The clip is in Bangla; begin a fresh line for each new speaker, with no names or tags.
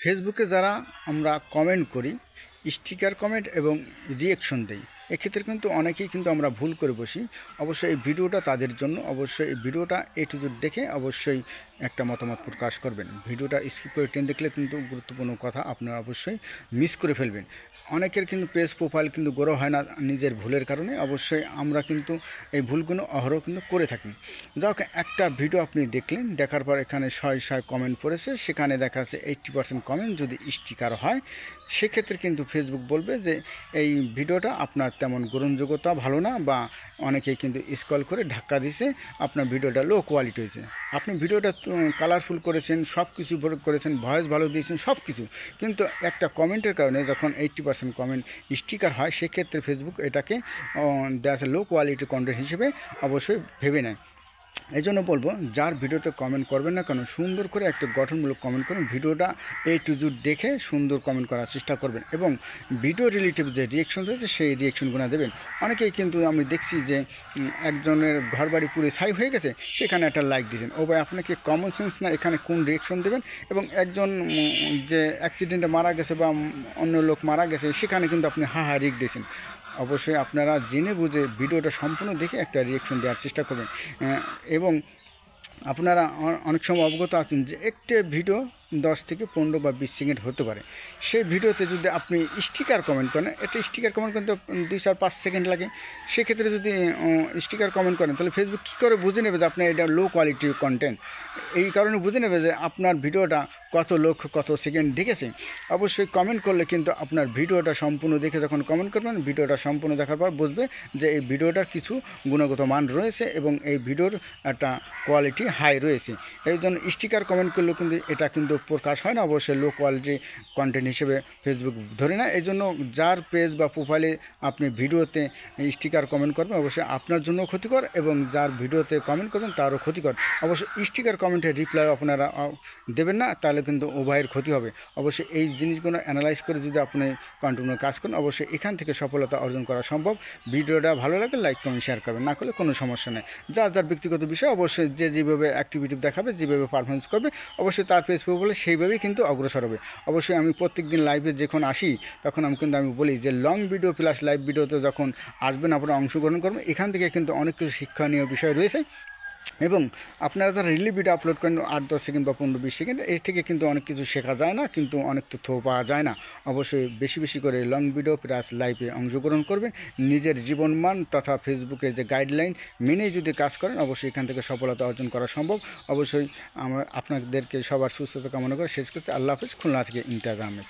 ফেসবুকে যারা আমরা কমেন্ট করি, স্টিকার কমেন্ট এবং রিয়েকশন দেই, এক্ষেত্রে কিন্তু অনেকেই কিন্তু আমরা ভুল করে বসি। অবশ্যই এই ভিডিওটা তাদের জন্য। অবশ্যই এই ভিডিওটা এ টু জেড দেখে অবশ্যই একটা মতামত প্রকাশ করবেন। ভিডিওটা স্কিপ করে টেন দেখলে কিন্তু গুরুত্বপূর্ণ কথা আপনারা অবশ্যই মিস করে ফেলবেন। অনেকের কিন্তু পেজ প্রোফাইল কিন্তু গ্রো হয় না নিজের ভুলের কারণে। অবশ্যই আমরা কিন্তু এই ভুলগুলো অহরহ কিন্তু করে থাকি। যাক, একটা ভিডিও আপনি দেখলেন, দেখার পর এখানে শয় কমেন্ট পড়েছে, সেখানে দেখা যাচ্ছে 80% কমেন্ট যদি স্টিকার হয়, সেক্ষেত্রে কিন্তু ফেসবুক বলবে যে এই ভিডিওটা আপনার তেমন গ্রহণযোগ্যতা ভালো না, বা অনেকেই কিন্তু স্ক্রল করে ধাক্কা দিছে, আপনার ভিডিওটা লো কোয়ালিটি হয়েছে। আপনি ভিডিওটা কালারফুল করেছেন, সব কিছু করেছেন, ভয়েস ভালো দিয়েছেন, সব কিছু, কিন্তু একটা কমেন্টের কারণে যখন 80% কমেন্ট স্টিকার হয়, সেক্ষেত্রে ফেসবুক এটাকে দেখা যাচ্ছে লো কোয়ালিটি কন্টেন্ট হিসেবে অবশ্যই ভেবে নেয়। এই জন্য বলবো, যার ভিডিওতে কমেন্ট করবেন না কেন, সুন্দর করে একটা গঠনমূলক কমেন্ট করুন। ভিডিওটা এ টু জেড দেখে সুন্দর কমেন্ট করার চেষ্টা করবেন, এবং ভিডিও রিলেটিভ যে রিয়েকশন রয়েছে সেই রিয়েকশনগুলো দেবেন। অনেকেই কিন্তু আমি দেখছি যে একজনের ঘরবাড়ি পুরো ছাই হয়ে গেছে, সেখানে একটা লাইক দিয়েছেন। ও ভাই, আপনাকে কমন সেন্স না এখানে কোন রিয়েকশন দেবেন? এবং একজন যে অ্যাক্সিডেন্টে মারা গেছে বা অন্য লোক মারা গেছে, সেখানে কিন্তু আপনি হা রিক দিয়েছেন। অবশ্যই আপনারা জেনে বুঝে ভিডিওটা সম্পূর্ণ দেখে একটা রিয়েকশন দেওয়ার চেষ্টা করবেন। এবং আপনারা অনেক সময় অবগত আছেন যে একটা ভিডিও 10 থেকে 15 বা 20 সেকেন্ড হতে পারে। সেই ভিডিওতে যদি আপনি স্টিকার কমেন্ট করেন, একটা স্টিকার কমেন্ট করতে 2-4-5 সেকেন্ড লাগে। সেক্ষেত্রে যদি স্টিকার কমেন্ট করেন, তাহলে ফেসবুক কী করে বুঝে নেবে যে আপনার এটা লো কোয়ালিটির কন্টেন্ট? এই কারণে বুঝে নেবে যে আপনার ভিডিওটা কত লোক কত সেকেন্ড দেখেছে। অবশ্যই কমেন্ট করলে কিন্তু আপনার ভিডিওটা সম্পূর্ণ দেখে যখন কমেন্ট করবেন, ভিডিওটা সম্পূর্ণ দেখার পর বুঝবে যে এই ভিডিওটার কিছু গুণগত মান রয়েছে এবং এই ভিডিওর একটা কোয়ালিটি হাই রয়েছে। এই জন্য স্টিকার কমেন্ট করলেও কিন্তু এটা কিন্তু প্রকাশ হয় না, অবশ্যই লো কোয়ালিটি কন্টেন্ট হিসেবে ফেসবুক ধরে না। এই জন্য যার পেজ বা প্রোফাইলে আপনি ভিডিওতে স্টিকার কমেন্ট করবেন, অবশ্যই আপনার জন্য ক্ষতিকর, এবং যার ভিডিওতে কমেন্ট করবেন তারও ক্ষতিকর। অবশ্যই স্টিকার কমেন্টের রিপ্লাই আপনারা দেবেন না, তাহলে কিন্তু উভয়ের ক্ষতি হবে। অবশ্যই এই জিনিসগুলো অ্যানালাইজ করে যদি আপনি কন্টিনিউ কাজ করেন, অবশ্যই এখান থেকে সফলতা অর্জন করা সম্ভব। ভিডিওটা ভালো লাগলে লাইক কমেন্ট শেয়ার করবেন, না করলে কোনো সমস্যা নেই। যার যার ব্যক্তিগত বিষয়, অবশ্যই যে যেভাবে অ্যাক্টিভিটি দেখাবে, যেভাবে পারফরমেন্স করবে, অবশ্যই তার পেজ বলে সেইভাবেই কিন্তু অগ্রসর হবে। অবশ্যই আমি প্রত্যেক দিন লাইভে যখন আসি, তখন আমি বলি যে লং ভিডিও প্লাস লাইভ ভিডিওতে যখন আসবেন, আপনারা অংশগ্রহণ করবেন। এখান থেকে কিন্তু অনেক কিছু শিক্ষণীয় বিষয় রয়েছে, এবং আপনারা যারা রিলি ভিডিও আপলোড করেন 8-10 সেকেন্ড বা 15-20 সেকেন্ড, এর থেকে কিন্তু অনেক কিছু শেখা যায় না, কিন্তু অনেক তথ্য পাওয়া যায় না। অবশ্যই বেশি বেশি করে লং ভিডিও প্লাস লাইভে অংশগ্রহণ করবেন। নিজের জীবনমান তথা ফেসবুকের যে গাইডলাইন মেনেই যদি কাজ করেন, অবশ্যই এখান থেকে সফলতা অর্জন করা সম্ভব। অবশ্যই আপনাদেরকে সবার সুস্থতা কামনা করে শেষ করছি। আল্লাহ হাফেজ। খুলনা থেকে ইমতিয়াজ আহমেদ।